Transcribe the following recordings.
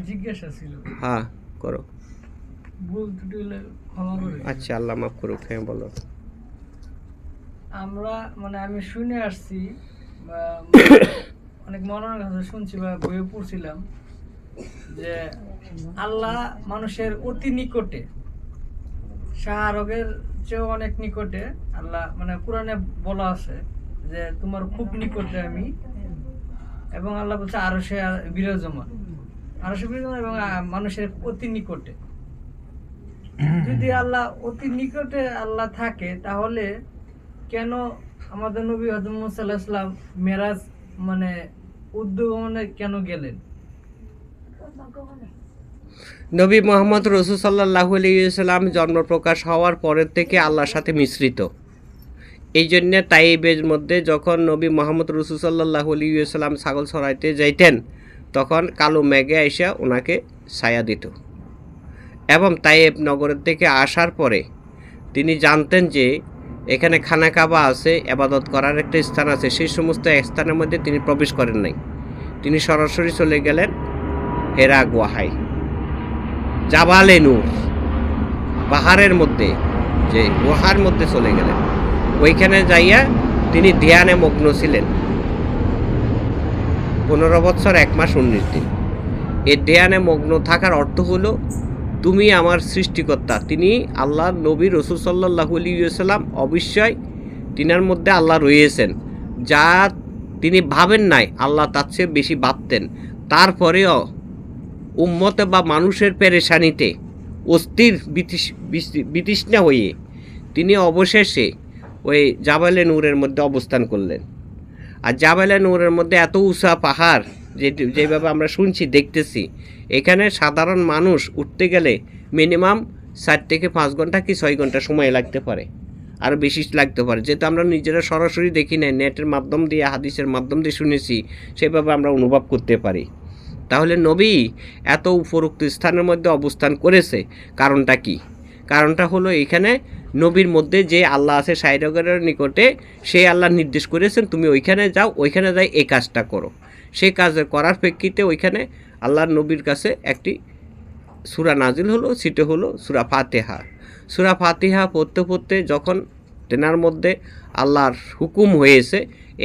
জিজ্ঞাসা ছিল। হ্যাঁ করো। ভুল ত্রুটি হলে ক্ষমা করে দিবেন। আচ্ছা, আল্লাহ মাফ করুক। হ্যাঁ বলো। আমরা মানে আমি শুনে আসছি বা অনেক মনের কথা শুনছি বা বইয়ে পড়ছিলাম যে আল্লাহ মানুষের অতি নিকটে, শাহরগের চেয়েও অনেক নিকটে আল্লাহ, মানে কোরআনে বলা আছে যে তোমার খুব নিকটে আমি, এবং আল্লাহ বলছে আরো সে বিরাজমান, আরো সে বিরাজমান এবং মানুষের অতি নিকটে। যদি আল্লাহ অতি নিকটে আল্লাহ থাকে, তাহলে কেন আমাদের নবী হযরত মুহাম্মদ সাল্লাল্লাহু আলাইহি ওয়াসাল্লাম মেরাজ মানে উদ্যোগমনে কেন গেলেন? নবী মোহাম্মদ রসুল সাল্লাল্লাহু আলাইহি ওয়াসাল্লাম জন্ম প্রকাশ হওয়ার পরের থেকে আল্লাহর সাথে মিশ্রিত। এই জন্যে তাইবের মধ্যে যখন নবী মোহাম্মদ রসুল সাল্লাল্লাহু আলাইহি ওয়াসাল্লাম ছাগল চড়াইতে যাইতেন, তখন কালো মেঘে এসে ওনাকে ছায়া দিত। এবং তাইব নগরের থেকে আসার পরে তিনি জানতেন যে এখানে খানা কাবা আছে, ইবাদত করার একটা স্থান আছে। সেই সমস্ত স্থানের মধ্যে তিনি প্রবেশ করেন নাই। তিনি সরাসরি চলে গেলেন হেরা গুহায়, জাবালে নূর, পাহাড়ের মধ্যে যে গুহার মধ্যে চলে গেলেন। ওইখানে যাইয়া তিনি ধ্যানে মগ্ন ছিলেন 15 বছর 1 মাস 19 দিন। এই ধ্যানে মগ্ন থাকার অর্থ হলো তুমি আমার সৃষ্টিকর্তা। তিনি আল্লাহ নবী রসুল সাল্লাল্লাহু আলাইহি ওয়াসাল্লাম, অবশ্যই তিনার মধ্যে আল্লাহ রয়েছেন, যা তিনি ভাবেন নাই আল্লাহ তার চেয়ে বেশি ভাবতেন। তারপরেও উম্মতে বা মানুষের পেরেশানিতে অস্থির বিতৃষ্ণা হয়ে তিনি অবশেষে ওই জাবালে নূরের মধ্যে অবস্থান করলেন। আর জাবালে নূরের মধ্যে এত উঁচা পাহাড়, যেভাবে আমরা শুনছি দেখতেছি, এখানে সাধারণ মানুষ উঠতে গেলে মিনিমাম 4 থেকে 5 ঘন্টা কি 6 ঘন্টা সময় লাগতে পারে, আরও বেশি লাগতে পারে। যেহেতু আমরা নিজেরা সরাসরি দেখি না, নেটের মাধ্যম দিয়ে, হাদিসের মাধ্যম দিয়ে শুনেছি, সেভাবে আমরা অনুভব করতে পারি। তাহলে নবী এত উপরোক্ত স্থানের মধ্যে অবস্থান করেছে, কারণটা কি? কারণটা হলো এখানে নবীর মধ্যে যে আল্লাহ আছে শাইরগরের নিকটে, সেই আল্লাহ নির্দেশ করেছেন তুমি ওইখানে যাও, ওইখানে যাই এই কাজটা করো। সেই কাজ করার প্রেক্ষিতে ওইখানে আল্লাহর নবীর কাছে একটি সূরা নাজিল হলো, সেটা হলো সূরা ফাতিহা। সূরা ফাতিহা পড়তে পড়তে যখন তেনার মধ্যে আল্লাহর হুকুম হয়েছে,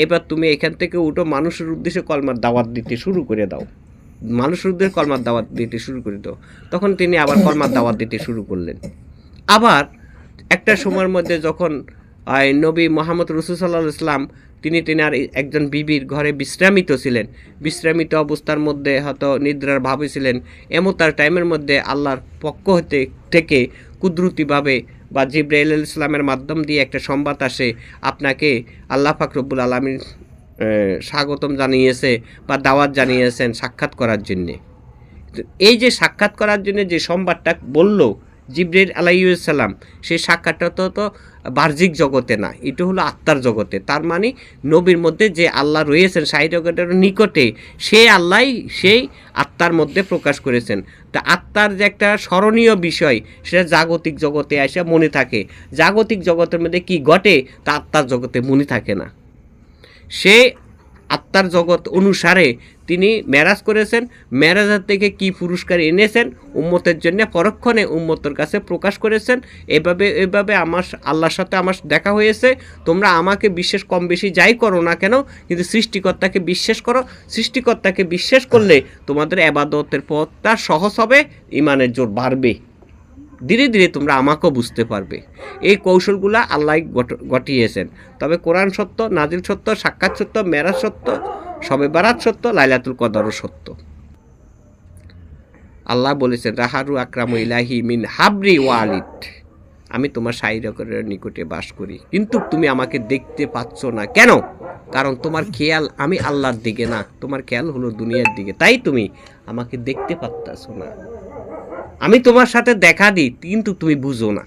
এবার তুমি এখান থেকে উঠো, মানুষের উদ্দেশ্যে কলমার দাওয়াত দিতে শুরু করে দাও, মানুষের উদ্দেশ্যে কলমার দাওয়াত দিতে শুরু করে দাও। তখন তিনি আবার কলমার দাওয়াত দিতে শুরু করলেন। আবার একটা সময়ের মধ্যে যখন নবী মোহাম্মদ রসুল সাল্লাল্লাহু আলাইহি ওয়াসাল্লাম তিনি তেনার একজন বিবির ঘরে বিশ্রামিত ছিলেন, বিশ্রামিত অবস্থার মধ্যে হয়তো নিদ্রার ভাবে ছিলেন, এমন তার টাইমের মধ্যে আল্লাহর পক্ষ হতে থেকে কুদরতিভাবে বা জিবরাইল আলাইহিস সালামের মাধ্যম দিয়ে একটা সংবাদ আসে, আপনাকে আল্লাহ পাক রব্বুল আলামিন স্বাগতম জানিয়েছে বা দাওয়াত জানিয়েছেন সাক্ষাৎ করার জন্যে। এই যে সাক্ষাৎ করার জন্য যে সংবাদটা বলল জিবরাইল আলাইহিস সালাম, সেই সাক্ষাৎটা তো বাহ্যিক জগতে না, এটা হলো আত্মার জগতে। তার মানে নবীর মধ্যে যে আল্লাহ রয়েছেন সাই জগতের নিকটে, সেই আল্লাহ সেই আত্মার মধ্যে প্রকাশ করেছেন। তা আত্মার যে একটা স্মরণীয় বিষয়, সেটা জাগতিক জগতে এসে মনে থাকে। জাগতিক জগতের মধ্যে কি ঘটে তা আত্মার জগতে মনে থাকে না। সে আত্মার জগৎ অনুসারে তিনি মেরাজ করেছেন। মেরাজের থেকে কি পুরস্কার এনেছেন উম্মতের জন্য, পরক্ষণে উম্মতের কাছে প্রকাশ করেছেন। এভাবে আমার আল্লাহর সাথে আমার দেখা হয়েছে, তোমরা আমাকে বিশ্বাস কম বেশি যাই করো না কেন, কিন্তু সৃষ্টিকর্তাকে বিশ্বাস করো। সৃষ্টিকর্তাকে বিশ্বাস করলে তোমাদের ইবাদতের পথটা সহজ হবে, ঈমানের জোর বাড়বে, ধীরে ধীরে তোমরা আমাকেও বুঝতে পারবে। এই কৌশলগুলা আল্লাহ ঘটিয়েছেন। তবে কোরআন সত্য, নাজিল সত্য, সাক্ষাৎ সত্য, মেরাজ সত্য, শবে বারাত সত্য, লাইলাতুল কদরও সত্য। আল্লাহ বলেছেন রাহারু আকরামু ইলাহি মিন হাবরি ওয়ালিদ, আমি তোমার শাইরগরের নিকটে বাস করি, কিন্তু তুমি আমাকে দেখতে পাচ্ছ না। কেন? কারণ তোমার খেয়াল আমি আল্লাহর দিকে না, তোমার খেয়াল হলো দুনিয়ার দিকে, তাই তুমি আমাকে দেখতে পাচ্ছ না। আমি তোমার সাথে দেখা দিই, কিন্তু তুমি বুঝো না।